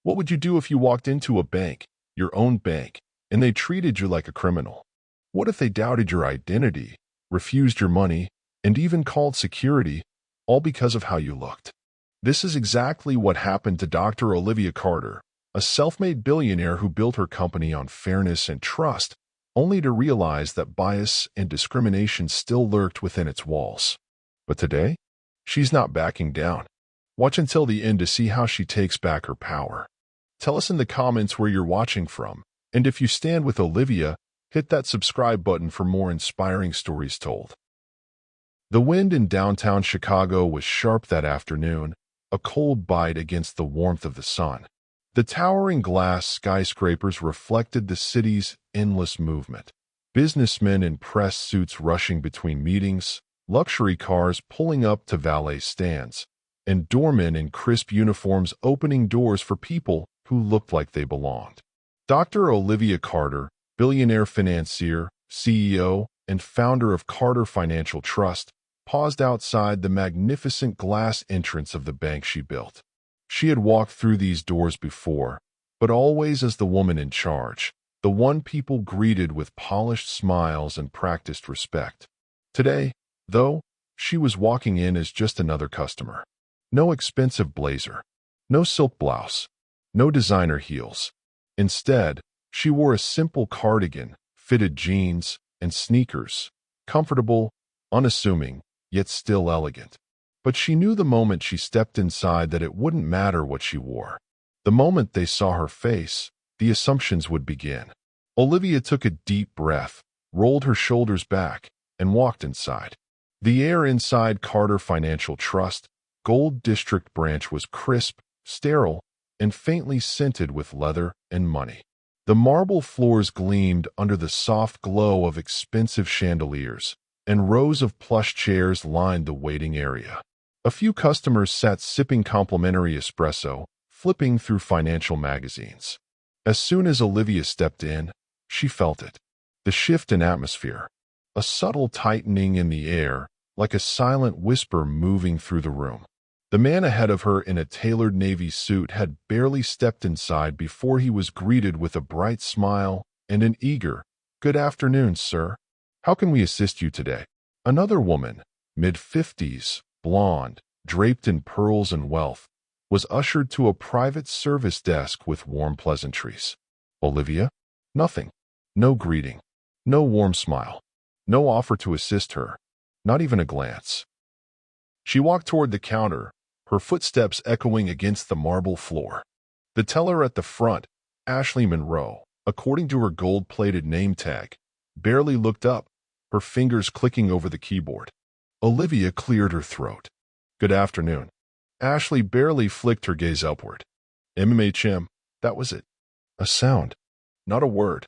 What would you do if you walked into a bank, your own bank, and they treated you like a criminal? What if they doubted your identity, refused your money, and even called security, all because of how you looked? This is exactly what happened to Dr. Olivia Carter, a self-made billionaire who built her company on fairness and trust, only to realize that bias and discrimination still lurked within its walls. But today, she's not backing down. Watch until the end to see how she takes back her power. Tell us in the comments where you're watching from, and if you stand with Olivia, hit that subscribe button for more inspiring stories told. The wind in downtown Chicago was sharp that afternoon, a cold bite against the warmth of the sun. The towering glass skyscrapers reflected the city's endless movement. Businessmen in press suits rushing between meetings, luxury cars pulling up to valet stands, and doormen in crisp uniforms opening doors for people who looked like they belonged. Dr. Olivia Carter, billionaire financier, CEO, and founder of Carter Financial Trust, paused outside the magnificent glass entrance of the bank she built. She had walked through these doors before, but always as the woman in charge, the one people greeted with polished smiles and practiced respect. Today, though, she was walking in as just another customer. No expensive blazer, no silk blouse, no designer heels. Instead, she wore a simple cardigan, fitted jeans, and sneakers, comfortable, unassuming, yet still elegant. But she knew the moment she stepped inside that it wouldn't matter what she wore. The moment they saw her face, the assumptions would begin. Olivia took a deep breath, rolled her shoulders back, and walked inside. The air inside Carter Financial Trust, Gold District branch was crisp, sterile, and faintly scented with leather and money. The marble floors gleamed under the soft glow of expensive chandeliers, and rows of plush chairs lined the waiting area. A few customers sat sipping complimentary espresso, flipping through financial magazines. As soon as Olivia stepped in, she felt it. The shift in atmosphere. A subtle tightening in the air, like a silent whisper moving through the room. The man ahead of her in a tailored navy suit had barely stepped inside before he was greeted with a bright smile and an eager, "Good afternoon, sir. How can we assist you today?" Another woman, mid-50s, blonde, draped in pearls and wealth, was ushered to a private service desk with warm pleasantries. Olivia? Nothing. No greeting. No warm smile. No offer to assist her. Not even a glance. She walked toward the counter, her footsteps echoing against the marble floor. The teller at the front, Ashley Monroe, according to her gold-plated name tag, barely looked up, her fingers clicking over the keyboard. Olivia cleared her throat. "Good afternoon." Ashley barely flicked her gaze upward. "MMHM, that was it." A sound. Not a word.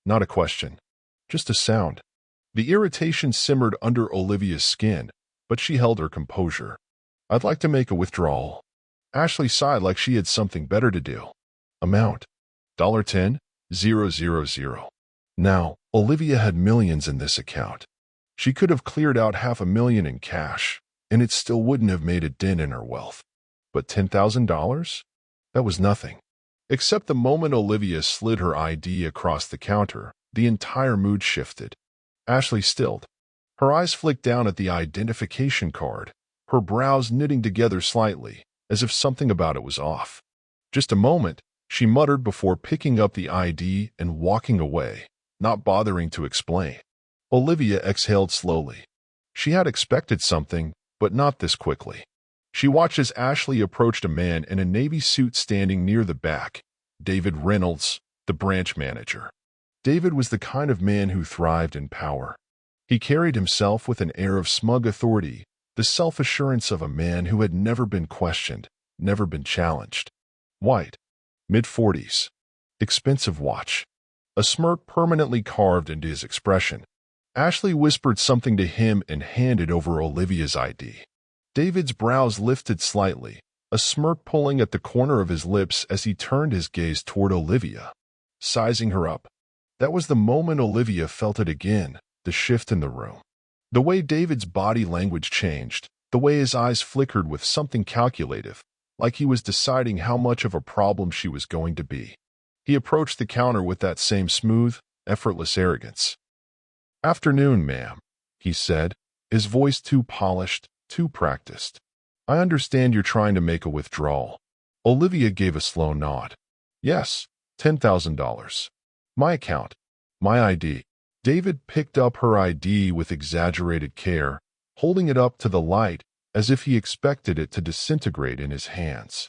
Not a question. Just a sound. The irritation simmered under Olivia's skin, but she held her composure. "I'd like to make a withdrawal." Ashley sighed like she had something better to do. "Amount? $10,000. Now, Olivia had millions in this account. She could have cleared out $500,000 in cash, and it still wouldn't have made a dent in her wealth. But $10,000? That was nothing. Except the moment Olivia slid her ID across the counter, the entire mood shifted. Ashley stilled. Her eyes flicked down at the identification card, her brows knitting together slightly, as if something about it was off. "Just a moment," she muttered before picking up the ID and walking away, not bothering to explain. Olivia exhaled slowly. She had expected something, but not this quickly. She watched as Ashley approached a man in a navy suit standing near the back, David Reynolds, the branch manager. David was the kind of man who thrived in power. He carried himself with an air of smug authority, the self-assurance of a man who had never been questioned, never been challenged. White, mid-40s, expensive watch, a smirk permanently carved into his expression. Ashley whispered something to him and handed over Olivia's ID. David's brows lifted slightly, a smirk pulling at the corner of his lips as he turned his gaze toward Olivia, sizing her up. That was the moment Olivia felt it again, the shift in the room. The way David's body language changed, the way his eyes flickered with something calculative, like he was deciding how much of a problem she was going to be. He approached the counter with that same smooth, effortless arrogance. "Afternoon, ma'am," he said, his voice too polished, too practiced. "I understand you're trying to make a withdrawal." Olivia gave a slow nod. "Yes, $10,000. My account. My ID." David picked up her ID with exaggerated care, holding it up to the light as if he expected it to disintegrate in his hands.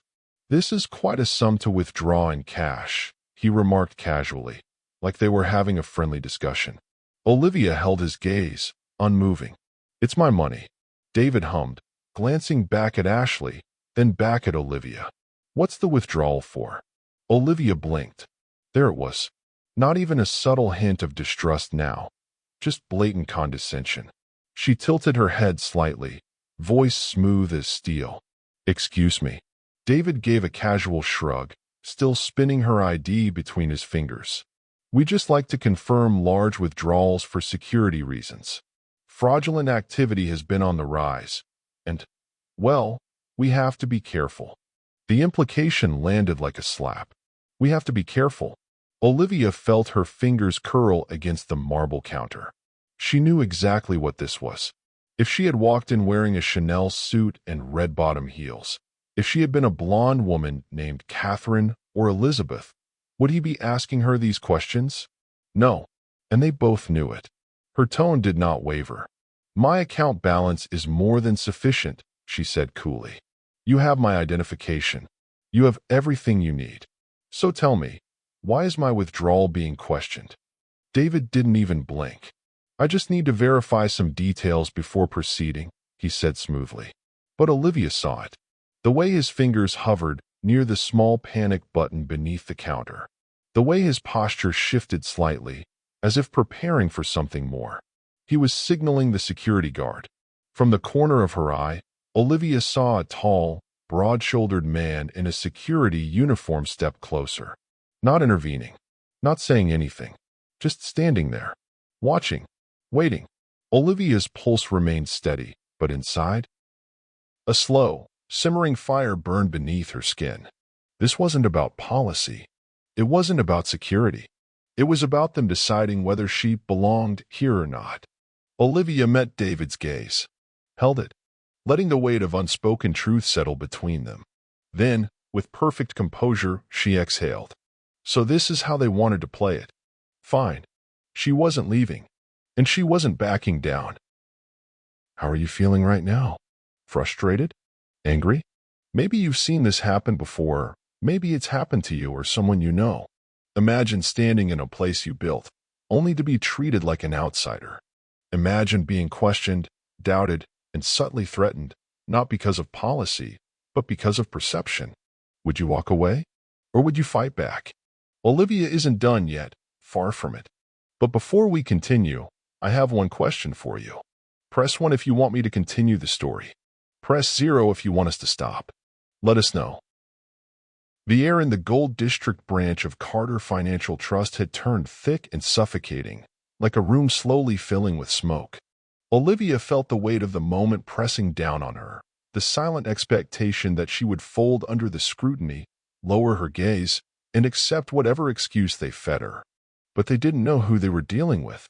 "This is quite a sum to withdraw in cash," he remarked casually, like they were having a friendly discussion. Olivia held his gaze, unmoving. "It's my money," David hummed, glancing back at Ashley, then back at Olivia. "What's the withdrawal for?" Olivia blinked. There it was. Not even a subtle hint of distrust now, just blatant condescension. She tilted her head slightly, voice smooth as steel. "Excuse me." David gave a casual shrug, still spinning her ID between his fingers. "We just like to confirm large withdrawals for security reasons. Fraudulent activity has been on the rise, and, well, we have to be careful." The implication landed like a slap. We have to be careful. Olivia felt her fingers curl against the marble counter. She knew exactly what this was. If she had walked in wearing a Chanel suit and red-bottom heels, if she had been a blonde woman named Catherine or Elizabeth, would he be asking her these questions? No, and they both knew it. Her tone did not waver. "My account balance is more than sufficient," she said coolly. "You have my identification. You have everything you need. So tell me, why is my withdrawal being questioned?" David didn't even blink. "I just need to verify some details before proceeding," he said smoothly. But Olivia saw it. The way his fingers hovered near the small panic button beneath the counter. The way his posture shifted slightly, as if preparing for something more. He was signaling the security guard. From the corner of her eye, Olivia saw a tall, broad-shouldered man in a security uniform step closer. Not intervening, not saying anything, just standing there, watching, waiting. Olivia's pulse remained steady, but inside, a slow, simmering fire burned beneath her skin. This wasn't about policy. It wasn't about security. It was about them deciding whether she belonged here or not. Olivia met David's gaze, held it, letting the weight of unspoken truth settle between them. Then, with perfect composure, she exhaled. So this is how they wanted to play it. Fine. She wasn't leaving, and she wasn't backing down. "How are you feeling right now? Frustrated? Angry? Maybe you've seen this happen before. Maybe it's happened to you or someone you know. Imagine standing in a place you built, only to be treated like an outsider. Imagine being questioned, doubted, and subtly threatened, not because of policy, but because of perception. Would you walk away? Or would you fight back?" Olivia isn't done yet, far from it. But before we continue, I have one question for you. Press 1 if you want me to continue the story. Press 0 if you want us to stop. Let us know. The air in the Gold District branch of Carter Financial Trust had turned thick and suffocating, like a room slowly filling with smoke. Olivia felt the weight of the moment pressing down on her, the silent expectation that she would fold under the scrutiny, lower her gaze, and accept whatever excuse they fed her. But they didn't know who they were dealing with.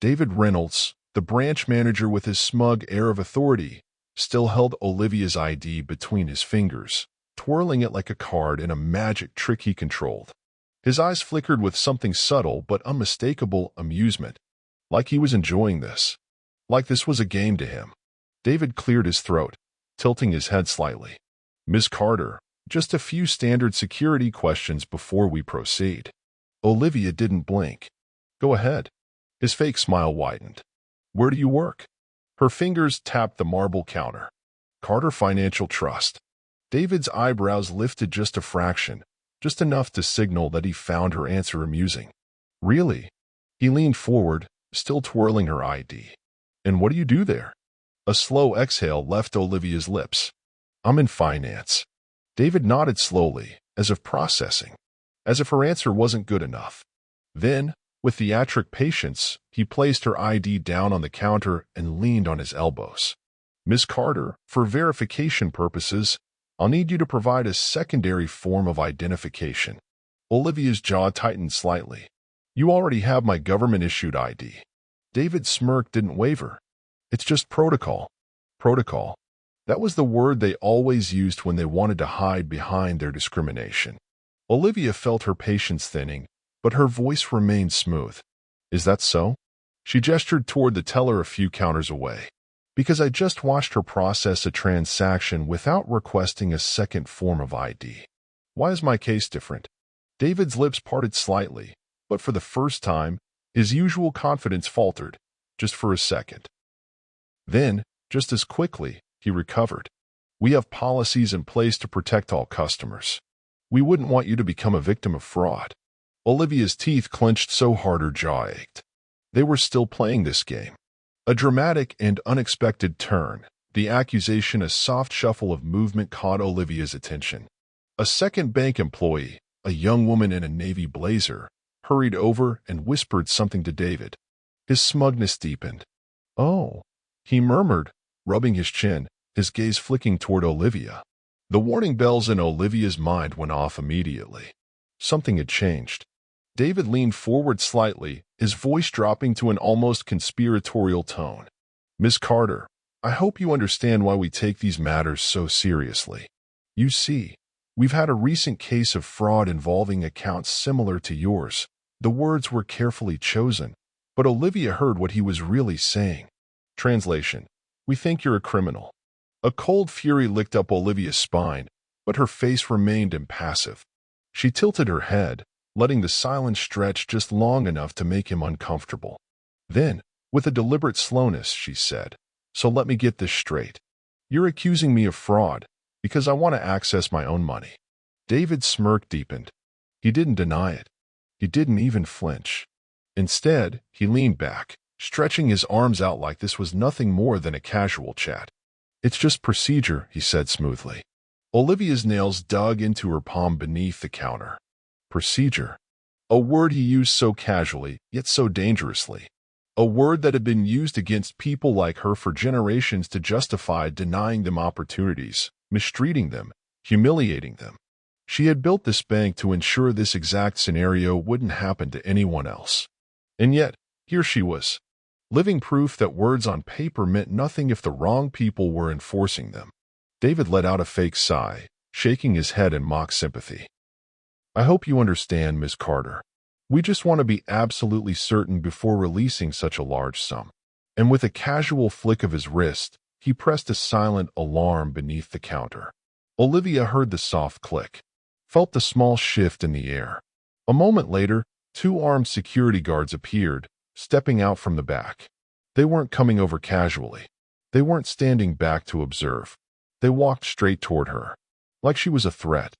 David Reynolds, the branch manager with his smug air of authority, still held Olivia's ID between his fingers, twirling it like a card in a magic trick he controlled. His eyes flickered with something subtle but unmistakable amusement, like he was enjoying this, like this was a game to him. David cleared his throat, tilting his head slightly. "Miss Carter, just a few standard security questions before we proceed." Olivia didn't blink. "Go ahead." His fake smile widened. "Where do you work?" Her fingers tapped the marble counter. "Carter Financial Trust." David's eyebrows lifted just a fraction, just enough to signal that he found her answer amusing. "Really?" He leaned forward, still twirling her ID. "And what do you do there?" A slow exhale left Olivia's lips. "I'm in finance." David nodded slowly, as if processing, as if her answer wasn't good enough. Then, with theatric patience, he placed her ID down on the counter and leaned on his elbows. "Miss Carter, for verification purposes, I'll need you to provide a secondary form of identification. Olivia's jaw tightened slightly. You already have my government-issued ID. David's smirk didn't waver. It's just protocol. Protocol. That was the word they always used when they wanted to hide behind their discrimination. Olivia felt her patience thinning, but her voice remained smooth. Is that so? She gestured toward the teller a few counters away. Because I just watched her process a transaction without requesting a second form of ID. Why is my case different? David's lips parted slightly, but for the first time, his usual confidence faltered, just for a second. Then, just as quickly, he recovered. We have policies in place to protect all customers. We wouldn't want you to become a victim of fraud. Olivia's teeth clenched so hard her jaw ached. They were still playing this game. A dramatic and unexpected turn, the accusation a soft shuffle of movement caught Olivia's attention. A second bank employee, a young woman in a navy blazer, hurried over and whispered something to David. His smugness deepened. Oh, he murmured, rubbing his chin, his gaze flicking toward Olivia. The warning bells in Olivia's mind went off immediately. Something had changed. David leaned forward slightly, his voice dropping to an almost conspiratorial tone. Miss Carter, I hope you understand why we take these matters so seriously. You see, we've had a recent case of fraud involving accounts similar to yours. The words were carefully chosen, but Olivia heard what he was really saying. Translation: We think you're a criminal. A cold fury licked up Olivia's spine, but her face remained impassive. She tilted her head, letting the silence stretch just long enough to make him uncomfortable. Then, with a deliberate slowness, she said, So let me get this straight. You're accusing me of fraud because I want to access my own money. David's smirk deepened. He didn't deny it. He didn't even flinch. Instead, he leaned back, stretching his arms out like this was nothing more than a casual chat. It's just procedure, he said smoothly. Olivia's nails dug into her palm beneath the counter. Procedure. A word he used so casually, yet so dangerously. A word that had been used against people like her for generations to justify denying them opportunities, mistreating them, humiliating them. She had built this bank to ensure this exact scenario wouldn't happen to anyone else. And yet, here she was, living proof that words on paper meant nothing if the wrong people were enforcing them. David let out a fake sigh, shaking his head in mock sympathy. I hope you understand, Miss Carter. We just want to be absolutely certain before releasing such a large sum. And with a casual flick of his wrist, he pressed a silent alarm beneath the counter. Olivia heard the soft click, felt the small shift in the air. A moment later, 2 armed security guards appeared, stepping out from the back. They weren't coming over casually. They weren't standing back to observe. They walked straight toward her, like she was a threat.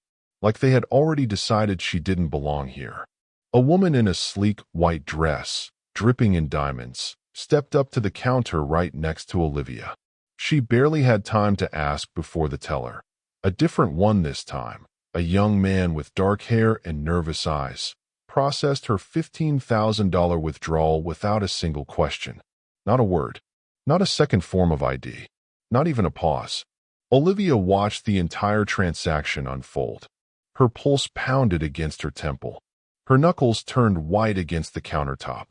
Like they had already decided she didn't belong here. A woman in a sleek white dress, dripping in diamonds, stepped up to the counter right next to Olivia. She barely had time to ask before the teller, a different one this time, a young man with dark hair and nervous eyes, processed her $15,000 withdrawal without a single question. Not a word. Not a second form of ID. Not even a pause. Olivia watched the entire transaction unfold. Her pulse pounded against her temple. Her knuckles turned white against the countertop.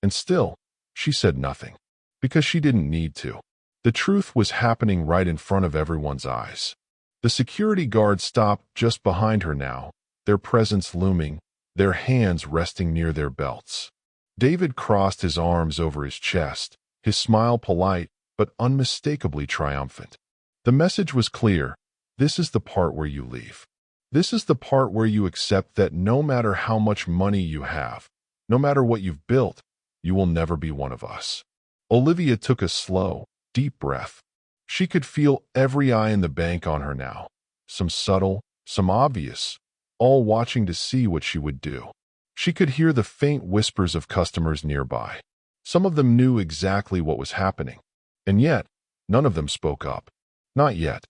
And still, she said nothing. Because she didn't need to. The truth was happening right in front of everyone's eyes. The security guards stopped just behind her now, their presence looming, their hands resting near their belts. David crossed his arms over his chest, his smile polite but unmistakably triumphant. The message was clear. This is the part where you leave. This is the part where you accept that no matter how much money you have, no matter what you've built, you will never be one of us. Olivia took a slow, deep breath. She could feel every eye in the bank on her now, some subtle, some obvious, all watching to see what she would do. She could hear the faint whispers of customers nearby. Some of them knew exactly what was happening, and yet, none of them spoke up. Not yet.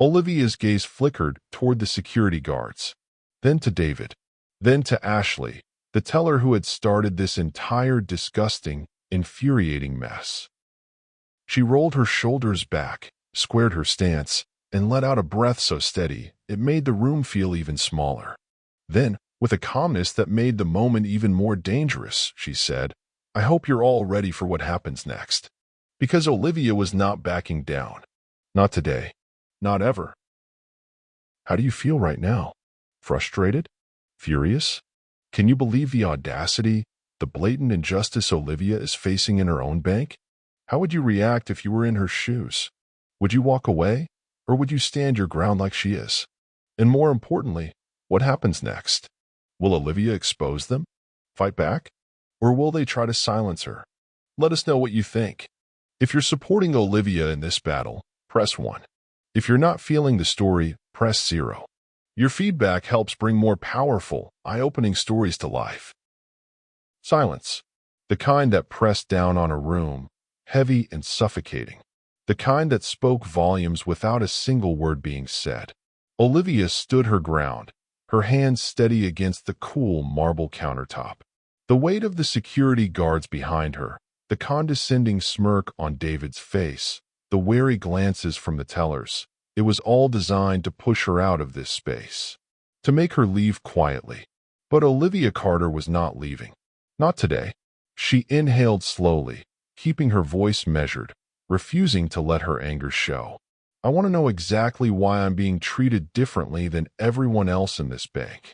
Olivia's gaze flickered toward the security guards, then to David, then to Ashley, the teller who had started this entire disgusting, infuriating mess. She rolled her shoulders back, squared her stance, and let out a breath so steady it made the room feel even smaller. Then, with a calmness that made the moment even more dangerous, she said, "I hope you're all ready for what happens next." Because Olivia was not backing down. Not today. Not ever. How do you feel right now? Frustrated? Furious? Can you believe the audacity, the blatant injustice Olivia is facing in her own bank? How would you react if you were in her shoes? Would you walk away, or would you stand your ground like she is? And more importantly, what happens next? Will Olivia expose them? Fight back? Or will they try to silence her? Let us know what you think. If you're supporting Olivia in this battle, press 1. If you're not feeling the story, press 0. Your feedback helps bring more powerful, eye-opening stories to life. Silence. The kind that pressed down on a room, heavy and suffocating. The kind that spoke volumes without a single word being said. Olivia stood her ground, her hands steady against the cool marble countertop. The weight of the security guards behind her, the condescending smirk on David's face, the wary glances from the tellers, it was all designed to push her out of this space, to make her leave quietly. But Olivia Carter was not leaving. Not today. She inhaled slowly, keeping her voice measured, refusing to let her anger show. "I want to know exactly why I'm being treated differently than everyone else in this bank."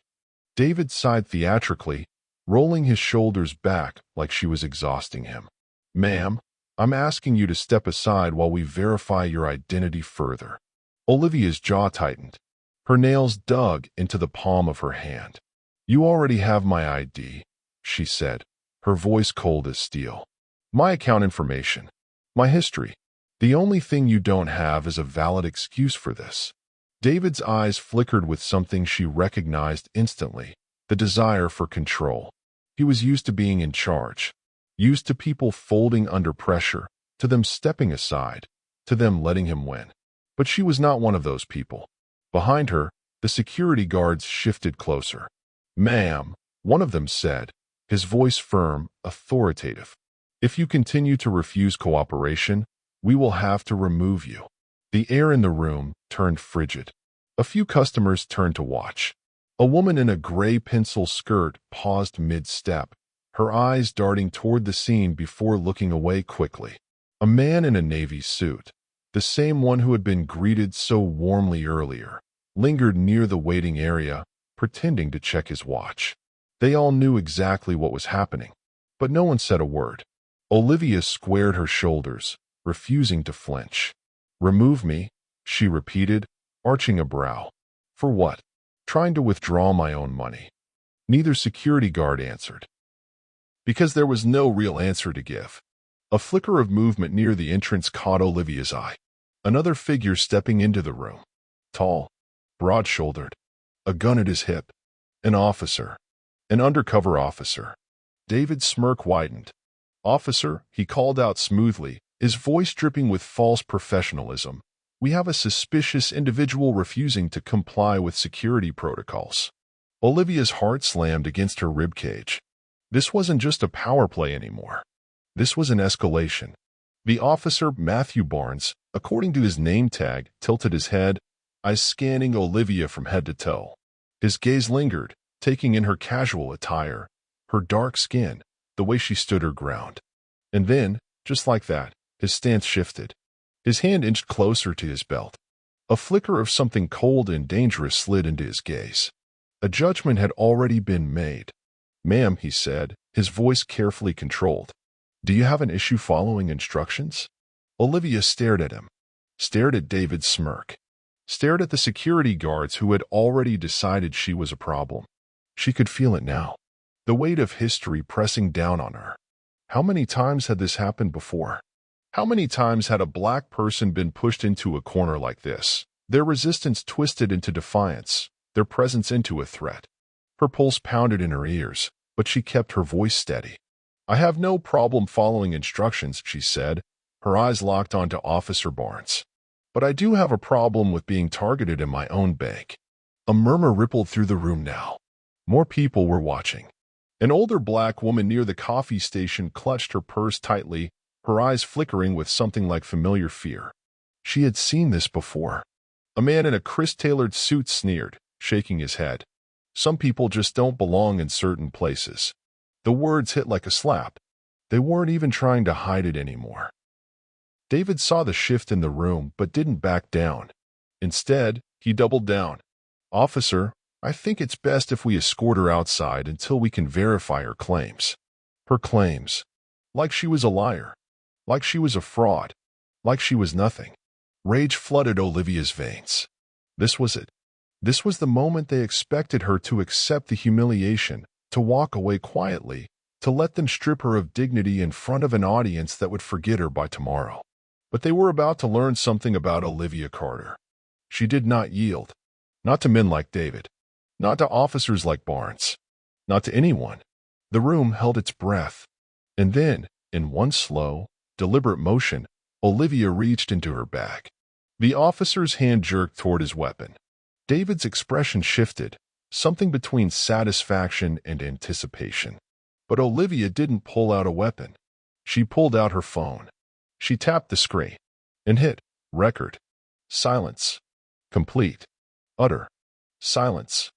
David sighed theatrically, rolling his shoulders back like she was exhausting him. "Ma'am, I'm asking you to step aside while we verify your identity further." Olivia's jaw tightened. Her nails dug into the palm of her hand. "You already have my ID," she said, her voice cold as steel. "My account information. My history. The only thing you don't have is a valid excuse for this." David's eyes flickered with something she recognized instantly, the desire for control. He was used to being in charge, used to people folding under pressure, to them stepping aside, to them letting him win. But she was not one of those people. Behind her, the security guards shifted closer. "Ma'am," one of them said, his voice firm, authoritative. "If you continue to refuse cooperation, we will have to remove you." The air in the room turned frigid. A few customers turned to watch. A woman in a gray pencil skirt paused mid-step, her eyes darting toward the scene before looking away quickly. A man in a navy suit, the same one who had been greeted so warmly earlier, lingered near the waiting area, pretending to check his watch. They all knew exactly what was happening, but no one said a word. Olivia squared her shoulders, refusing to flinch. "Remove me," she repeated, arching a brow. "For what?" "Trying to withdraw my own money." Neither security guard answered. Because there was no real answer to give. A flicker of movement near the entrance caught Olivia's eye. Another figure stepping into the room. Tall, broad-shouldered, a gun at his hip. An officer. An undercover officer. David's smirk widened. "Officer," he called out smoothly, his voice dripping with false professionalism, "we have a suspicious individual refusing to comply with security protocols." Olivia's heart slammed against her ribcage. This wasn't just a power play anymore. This was an escalation. The officer, Matthew Barnes, according to his name tag, tilted his head, eyes scanning Olivia from head to toe. His gaze lingered, taking in her casual attire, her dark skin, the way she stood her ground. And then, just like that, his stance shifted. His hand inched closer to his belt. A flicker of something cold and dangerous slid into his gaze. A judgment had already been made. "Ma'am," he said, his voice carefully controlled. "Do you have an issue following instructions?" Olivia stared at him, stared at David's smirk, stared at the security guards who had already decided she was a problem. She could feel it now, the weight of history pressing down on her. How many times had this happened before? How many times had a black person been pushed into a corner like this, their resistance twisted into defiance, their presence into a threat? Her pulse pounded in her ears, but she kept her voice steady. "I have no problem following instructions," she said, her eyes locked onto Officer Barnes. "But I do have a problem with being targeted in my own bank." A murmur rippled through the room now. More people were watching. An older black woman near the coffee station clutched her purse tightly, her eyes flickering with something like familiar fear. She had seen this before. A man in a crisp-tailored suit sneered, shaking his head. Some people just don't belong in certain places. The words hit like a slap. They weren't even trying to hide it anymore. David saw the shift in the room but didn't back down. Instead, he doubled down. "Officer, I think it's best if we escort her outside until we can verify her claims." Her claims. Like she was a liar. Like she was a fraud. Like she was nothing. Rage flooded Olivia's veins. This was it. This was the moment they expected her to accept the humiliation, to walk away quietly, to let them strip her of dignity in front of an audience that would forget her by tomorrow. But they were about to learn something about Olivia Carter. She did not yield. Not to men like David. Not to officers like Barnes. Not to anyone. The room held its breath. And then, in one slow, deliberate motion, Olivia reached into her bag. The officer's hand jerked toward his weapon. David's expression shifted, something between satisfaction and anticipation. But Olivia didn't pull out a weapon. She pulled out her phone. She tapped the screen and hit record. Silence. Complete. Utter. Silence.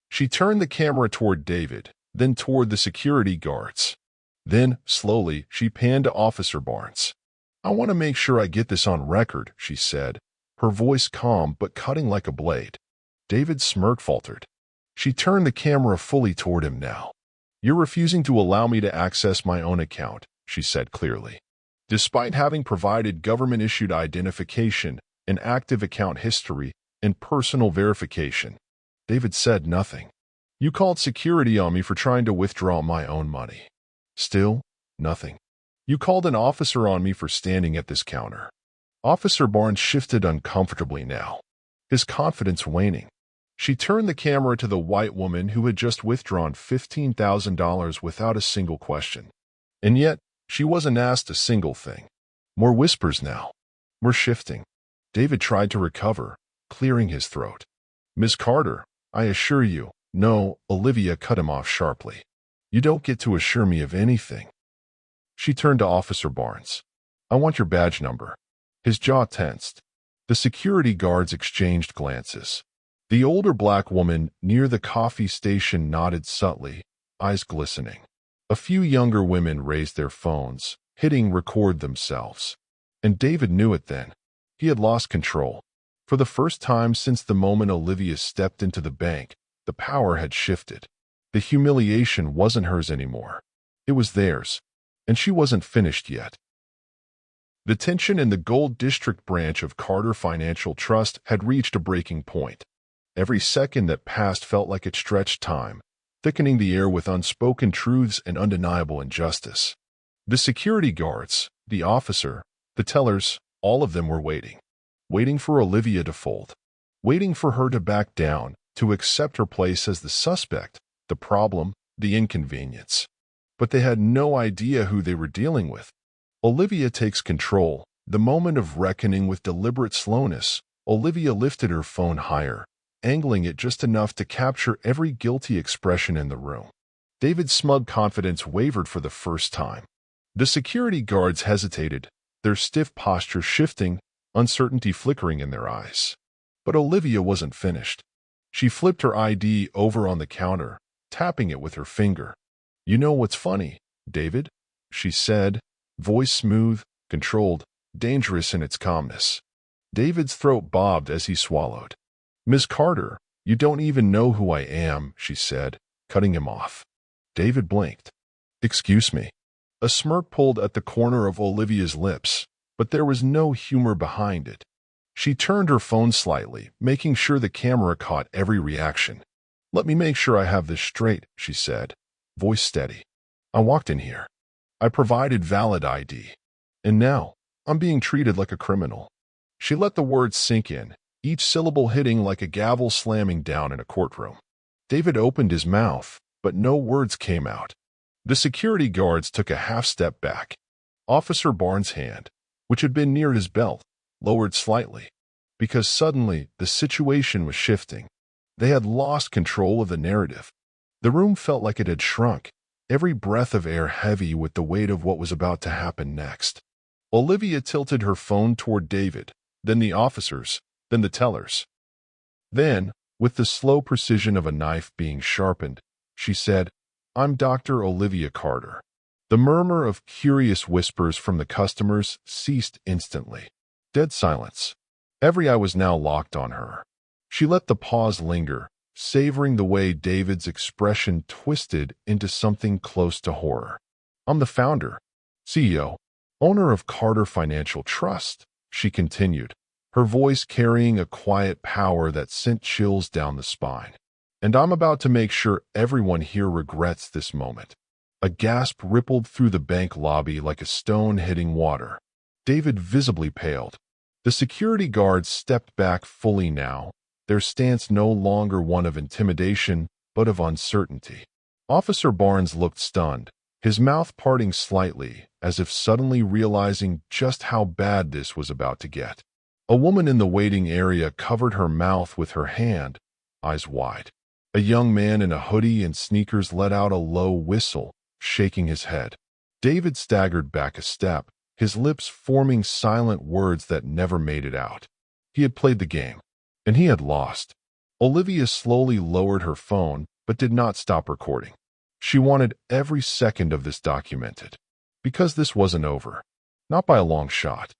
She turned the camera toward David, then toward the security guards. Then, slowly, she panned to Officer Barnes. "I want to make sure I get this on record," she said, her voice calm but cutting like a blade. David's smirk faltered. She turned the camera fully toward him now. "You're refusing to allow me to access my own account," she said clearly. "Despite having provided government-issued identification, an active account history, and personal verification." David said nothing. "You called security on me for trying to withdraw my own money." Still, nothing. "You called an officer on me for standing at this counter." Officer Barnes shifted uncomfortably now, his confidence waning. She turned the camera to the white woman who had just withdrawn $15,000 without a single question. And yet, she wasn't asked a single thing. More whispers now. More shifting. David tried to recover, clearing his throat. "Miss Carter, I assure you." "No," Olivia cut him off sharply. "You don't get to assure me of anything." She turned to Officer Barnes. "I want your badge number." His jaw tensed. The security guards exchanged glances. The older black woman near the coffee station nodded subtly, eyes glistening. A few younger women raised their phones, hitting record themselves. And David knew it then. He had lost control. For the first time since the moment Olivia stepped into the bank, the power had shifted. The humiliation wasn't hers anymore. It was theirs. And she wasn't finished yet. The tension in the Gold District branch of Carter Financial Trust had reached a breaking point. Every second that passed felt like it stretched time, thickening the air with unspoken truths and undeniable injustice. The security guards, the officer, the tellers, all of them were waiting. Waiting for Olivia to fold. Waiting for her to back down, to accept her place as the suspect, the problem, the inconvenience. But they had no idea who they were dealing with. Olivia takes control. The moment of reckoning with deliberate slowness, Olivia lifted her phone higher, angling it just enough to capture every guilty expression in the room. David's smug confidence wavered for the first time. The security guards hesitated, their stiff posture shifting, uncertainty flickering in their eyes. But Olivia wasn't finished. She flipped her ID over on the counter, tapping it with her finger. "You know what's funny, David?" she said, voice smooth, controlled, dangerous in its calmness. David's throat bobbed as he swallowed. "Miss Carter, you don't even know who I am," she said, cutting him off. David blinked. "Excuse me." A smirk pulled at the corner of Olivia's lips, but there was no humor behind it. She turned her phone slightly, making sure the camera caught every reaction. "Let me make sure I have this straight," she said, voice steady. "I walked in here. I provided valid ID. And now, I'm being treated like a criminal." She let the words sink in, each syllable hitting like a gavel slamming down in a courtroom. David opened his mouth, but no words came out. The security guards took a half step back. Officer Barnes' hand, which had been near his belt, lowered slightly, because suddenly the situation was shifting. They had lost control of the narrative. The room felt like it had shrunk, every breath of air heavy with the weight of what was about to happen next. Olivia tilted her phone toward David, then the officers, then the tellers. Then, with the slow precision of a knife being sharpened, she said, "I'm Dr. Olivia Carter." The murmur of curious whispers from the customers ceased instantly. Dead silence. Every eye was now locked on her. She let the pause linger, savoring the way David's expression twisted into something close to horror. "I'm the founder, CEO, owner of Carter Financial Trust," she continued, her voice carrying a quiet power that sent chills down the spine. "And I'm about to make sure everyone here regrets this moment." A gasp rippled through the bank lobby like a stone hitting water. David visibly paled. The security guards stepped back fully now, their stance no longer one of intimidation, but of uncertainty. Officer Barnes looked stunned, his mouth parting slightly, as if suddenly realizing just how bad this was about to get. A woman in the waiting area covered her mouth with her hand, eyes wide. A young man in a hoodie and sneakers let out a low whistle, shaking his head. David staggered back a step, his lips forming silent words that never made it out. He had played the game, and he had lost. Olivia slowly lowered her phone, but did not stop recording. She wanted every second of this documented, because this wasn't over, not by a long shot.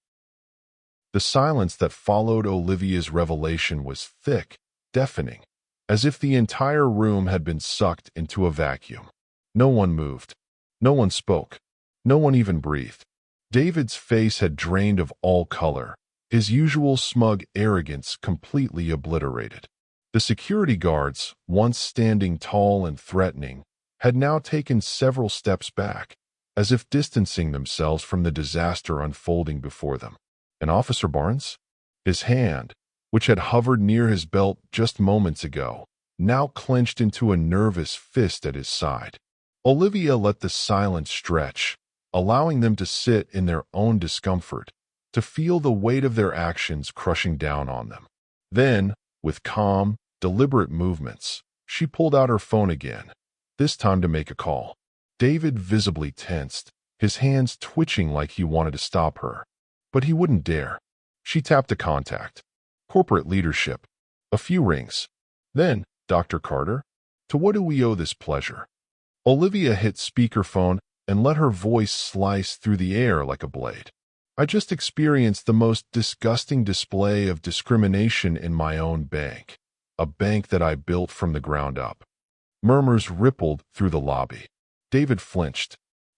The silence that followed Olivia's revelation was thick, deafening, as if the entire room had been sucked into a vacuum. No one moved. No one spoke. No one even breathed. David's face had drained of all color, his usual smug arrogance completely obliterated. The security guards, once standing tall and threatening, had now taken several steps back, as if distancing themselves from the disaster unfolding before them. And Officer Barnes? His hand, which had hovered near his belt just moments ago, now clenched into a nervous fist at his side. Olivia let the silence stretch, allowing them to sit in their own discomfort, to feel the weight of their actions crushing down on them. Then, with calm, deliberate movements, she pulled out her phone again, this time to make a call. David visibly tensed, his hands twitching like he wanted to stop her. But he wouldn't dare. She tapped a contact. Corporate leadership. A few rings. Then, "Dr. Carter, to what do we owe this pleasure?" Olivia hit speakerphone and let her voice slice through the air like a blade. "I just experienced the most disgusting display of discrimination in my own bank, a bank that I built from the ground up." Murmurs rippled through the lobby. David flinched.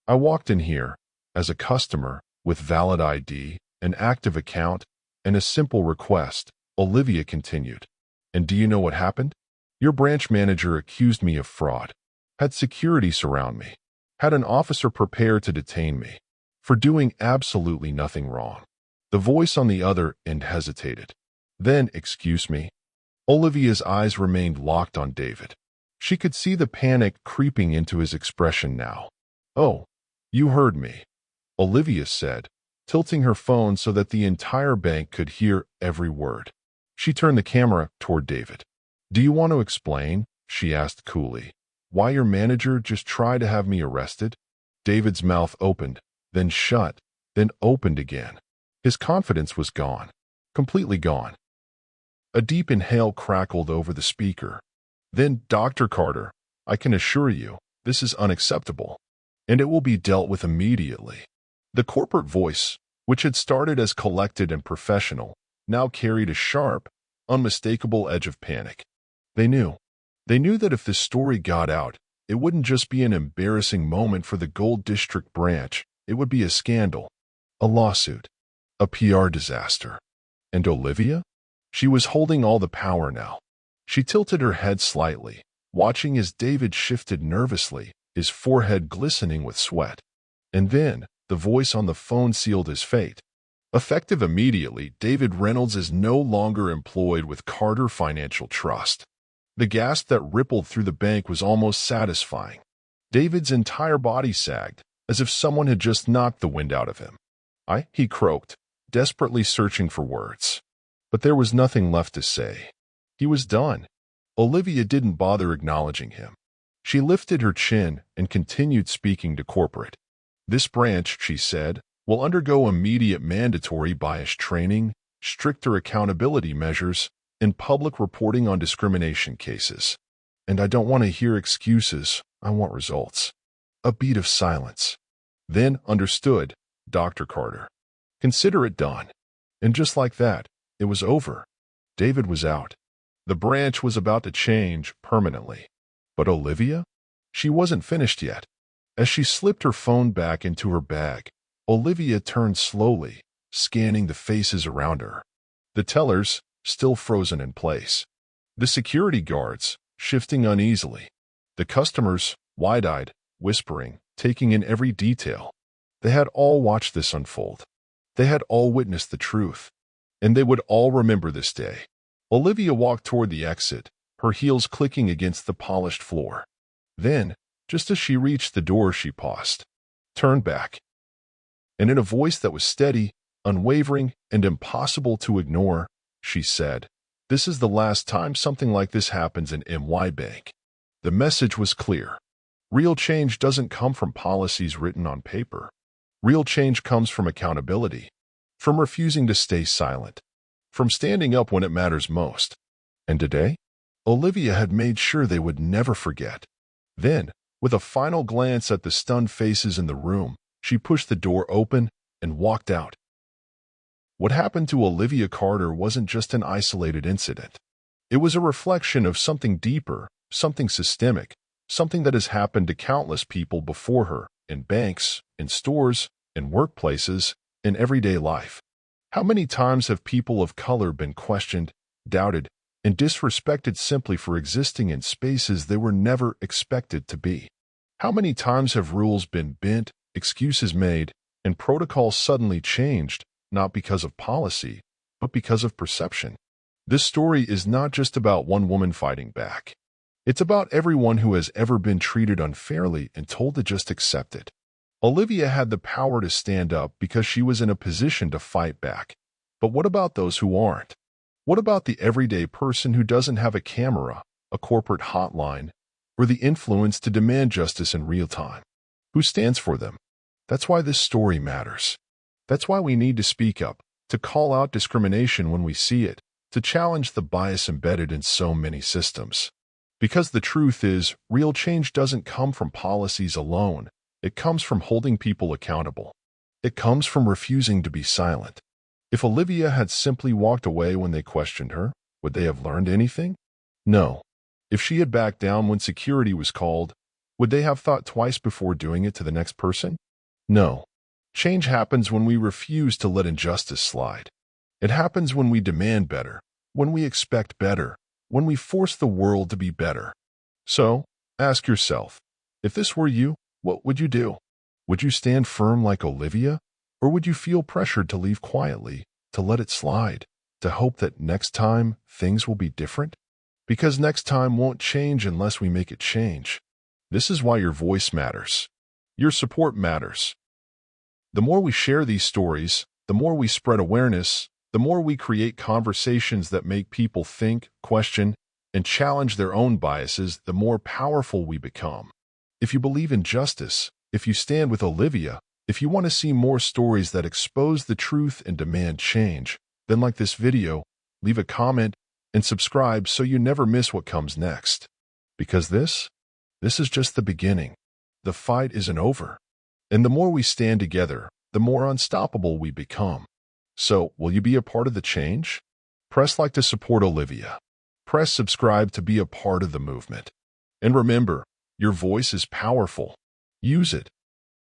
"I walked in here, as a customer, with valid ID, an active account, and a simple request," Olivia continued. "And do you know what happened? Your branch manager accused me of fraud, had security surround me, had an officer prepared to detain me, for doing absolutely nothing wrong." The voice on the other end hesitated. Then, "Excuse me?" Olivia's eyes remained locked on David. She could see the panic creeping into his expression now. "Oh, you heard me," Olivia said, tilting her phone so that the entire bank could hear every word. She turned the camera toward David. "Do you want to explain," she asked coolly, "why your manager just tried to have me arrested?" David's mouth opened, then shut, then opened again. His confidence was gone, completely gone. A deep inhale crackled over the speaker. Then, "Dr. Carter, I can assure you, this is unacceptable, and it will be dealt with immediately." The corporate voice, which had started as collected and professional, now carried a sharp, unmistakable edge of panic. They knew. They knew that if this story got out, it wouldn't just be an embarrassing moment for the Gold District branch, it would be a scandal, a lawsuit, a PR disaster. And Olivia? She was holding all the power now. She tilted her head slightly, watching as David shifted nervously, his forehead glistening with sweat. And then, the voice on the phone sealed his fate. Effective immediately, David Reynolds is no longer employed with Carter Financial Trust. The gasp that rippled through the bank was almost satisfying. David's entire body sagged, as if someone had just knocked the wind out of him. He croaked, desperately searching for words. But there was nothing left to say. He was done. Olivia didn't bother acknowledging him. She lifted her chin and continued speaking to corporate. "This branch," she said, "will undergo immediate mandatory bias training, stricter accountability measures, in public reporting on discrimination cases. And I don't want to hear excuses, I want results. A beat of silence. Then, understood, Dr. Carter. Consider it done. And just like that, it was over. David was out. The branch was about to change permanently. But Olivia? She wasn't finished yet. As she slipped her phone back into her bag, Olivia turned slowly, scanning the faces around her. The tellers, still frozen in place. The security guards, shifting uneasily. The customers, wide-eyed, whispering, taking in every detail. They had all watched this unfold. They had all witnessed the truth. And they would all remember this day. Olivia walked toward the exit, her heels clicking against the polished floor. Then, just as she reached the door, she paused, turned back, and in a voice that was steady, unwavering, and impossible to ignore, she said, "This is the last time something like this happens in MY Bank." The message was clear. Real change doesn't come from policies written on paper. Real change comes from accountability, from refusing to stay silent, from standing up when it matters most. And today, Olivia had made sure they would never forget. Then, with a final glance at the stunned faces in the room, she pushed the door open and walked out. What happened to Olivia Carter wasn't just an isolated incident. It was a reflection of something deeper, something systemic, something that has happened to countless people before her, in banks, in stores, in workplaces, in everyday life. How many times have people of color been questioned, doubted, and disrespected simply for existing in spaces they were never expected to be? How many times have rules been bent, excuses made, and protocols suddenly changed, not because of policy, but because of perception? This story is not just about one woman fighting back. It's about everyone who has ever been treated unfairly and told to just accept it. Olivia had the power to stand up because she was in a position to fight back. But what about those who aren't? What about the everyday person who doesn't have a camera, a corporate hotline, or the influence to demand justice in real time? Who stands for them? That's why this story matters. That's why we need to speak up, to call out discrimination when we see it, to challenge the bias embedded in so many systems. Because the truth is, real change doesn't come from policies alone. It comes from holding people accountable. It comes from refusing to be silent. If Olivia had simply walked away when they questioned her, would they have learned anything? No. If she had backed down when security was called, would they have thought twice before doing it to the next person? No. Change happens when we refuse to let injustice slide. It happens when we demand better, when we expect better, when we force the world to be better. So, ask yourself, if this were you, what would you do? Would you stand firm like Olivia? Or would you feel pressured to leave quietly, to let it slide, to hope that next time things will be different? Because next time won't change unless we make it change. This is why your voice matters. Your support matters. The more we share these stories, the more we spread awareness, the more we create conversations that make people think, question, and challenge their own biases, the more powerful we become. If you believe in justice, if you stand with Olivia, if you want to see more stories that expose the truth and demand change, then like this video, leave a comment, and subscribe so you never miss what comes next. Because this is just the beginning. The fight isn't over. And the more we stand together, the more unstoppable we become. So, will you be a part of the change? Press like to support Olivia. Press subscribe to be a part of the movement. And remember, your voice is powerful. Use it.